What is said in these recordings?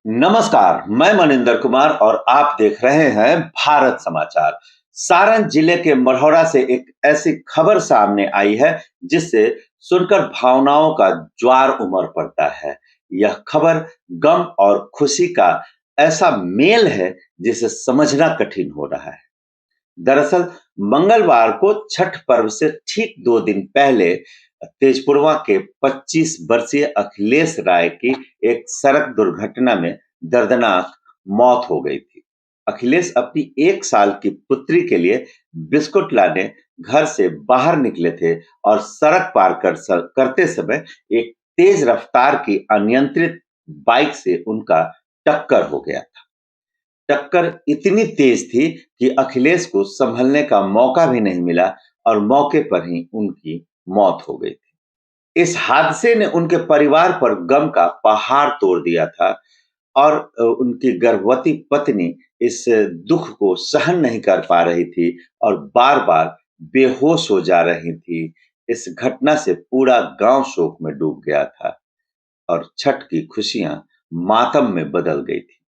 नमस्कार, मैं मनिंदर कुमार और आप देख रहे हैं भारत समाचार। सारण जिले के मढ़ौरा से एक ऐसी खबर सामने आई है जिससे सुनकर भावनाओं का ज्वार उमड़ पड़ता है। यह खबर गम और खुशी का ऐसा मेल है जिसे समझना कठिन हो रहा है। दरअसल मंगलवार को छठ पर्व से ठीक 2 दिन पहले तेजपुरवा के 25 वर्षीय अखिलेश राय की एक सड़क दुर्घटना में दर्दनाक मौत हो गई थी। अखिलेश अपनी 1 साल की पुत्री के लिए बिस्कुट लाने घर से बाहर निकले थे और सड़क पार करते समय एक तेज रफ्तार की अनियंत्रित बाइक से उनका टक्कर हो गया था। टक्कर इतनी तेज थी कि अखिलेश को संभलने का मौका भी नहीं मिला और मौके पर ही उनकी मौत हो गई थी। इस हादसे ने उनके परिवार पर गम का पहाड़ तोड़ दिया था और उनकी गर्भवती पत्नी इस दुख को सहन नहीं कर पा रही थी और बार-बार बेहोश हो जा रही थी। इस घटना से पूरा गांव शोक में डूब गया था और छठ की खुशियां मातम में बदल गई थी।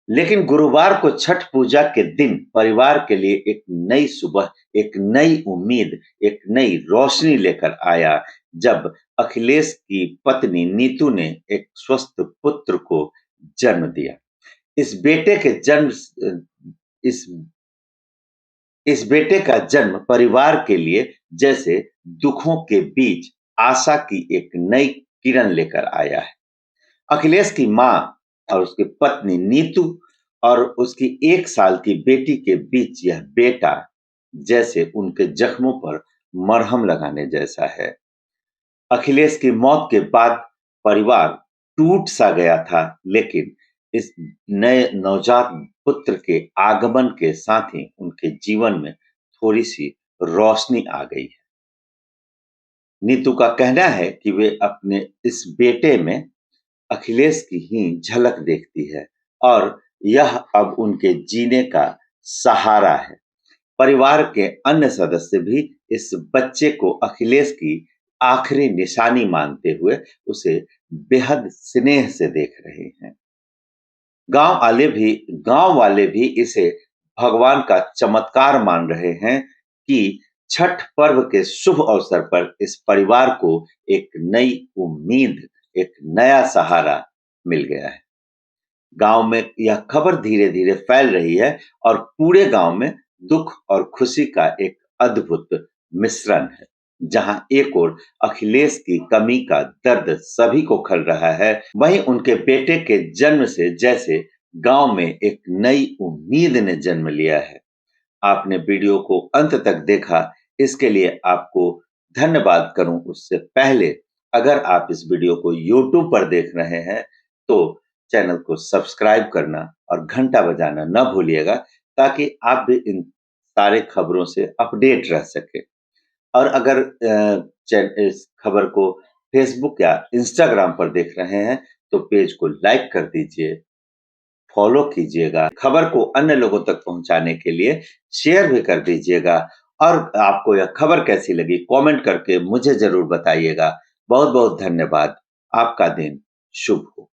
लेकिन गुरुवार को छठ पूजा के दिन परिवार के लिए एक नई सुबह, एक नई उम्मीद, एक नई रोशनी लेकर आया जब अखिलेश की पत्नी नीतू ने एक स्वस्थ पुत्र को जन्म दिया। इस बेटे के जन्म इस इस बेटे का जन्म परिवार के लिए जैसे दुखों के बीच आशा की एक नई किरण लेकर आया है। अखिलेश की मां और उसकी पत्नी नीतू और उसकी 1 साल की बेटी के बीच यह बेटा जैसे उनके जख्मों पर मरहम लगाने जैसा है। अखिलेश की मौत के बाद परिवार टूट सा गया था, लेकिन इस नए नवजात पुत्र के आगमन के साथ ही उनके जीवन में थोड़ी सी रोशनी आ गई है। नीतू का कहना है कि वे अपने इस बेटे में अखिलेश की ही झलक देखती है और यह अब उनके जीने का सहारा है। परिवार के अन्य सदस्य भी इस बच्चे को अखिलेश की आखिरी निशानी मानते हुए उसे बेहद स्नेह से देख रहे हैं। गांव वाले भी इसे भगवान का चमत्कार मान रहे हैं कि छठ पर्व के शुभ अवसर पर इस परिवार को एक नई उम्मीद, एक नया सहारा मिल गया है। गांव में यह खबर धीरे-धीरे फैल रही है और पूरे गांव में दुख और खुशी का एक अद्भुत मिश्रण है। जहां एक ओर अखिलेश की कमी का दर्द सभी को खल रहा है, वहीं उनके बेटे के जन्म से जैसे गांव में एक नई उम्मीद ने जन्म लिया है। आपने वीडियो को अंत तक देखा, इसके लिए आपको धन्यवाद करूं उससे पहले अगर आप इस वीडियो को YouTube पर देख रहे हैं तो चैनल को सब्सक्राइब करना और घंटा बजाना न भूलिएगा ताकि आप भी इन सारे खबरों से अपडेट रह सके। और अगर इस खबर को फेसबुक या इंस्टाग्राम पर देख रहे हैं तो पेज को लाइक कर दीजिए, फॉलो कीजिएगा। खबर को अन्य लोगों तक पहुंचाने के लिए शेयर भी कर दीजिएगा और आपको यह खबर कैसी लगी कमेंट करके मुझे जरूर बताइएगा। बहुत बहुत धन्यवाद। आपका दिन शुभ हो।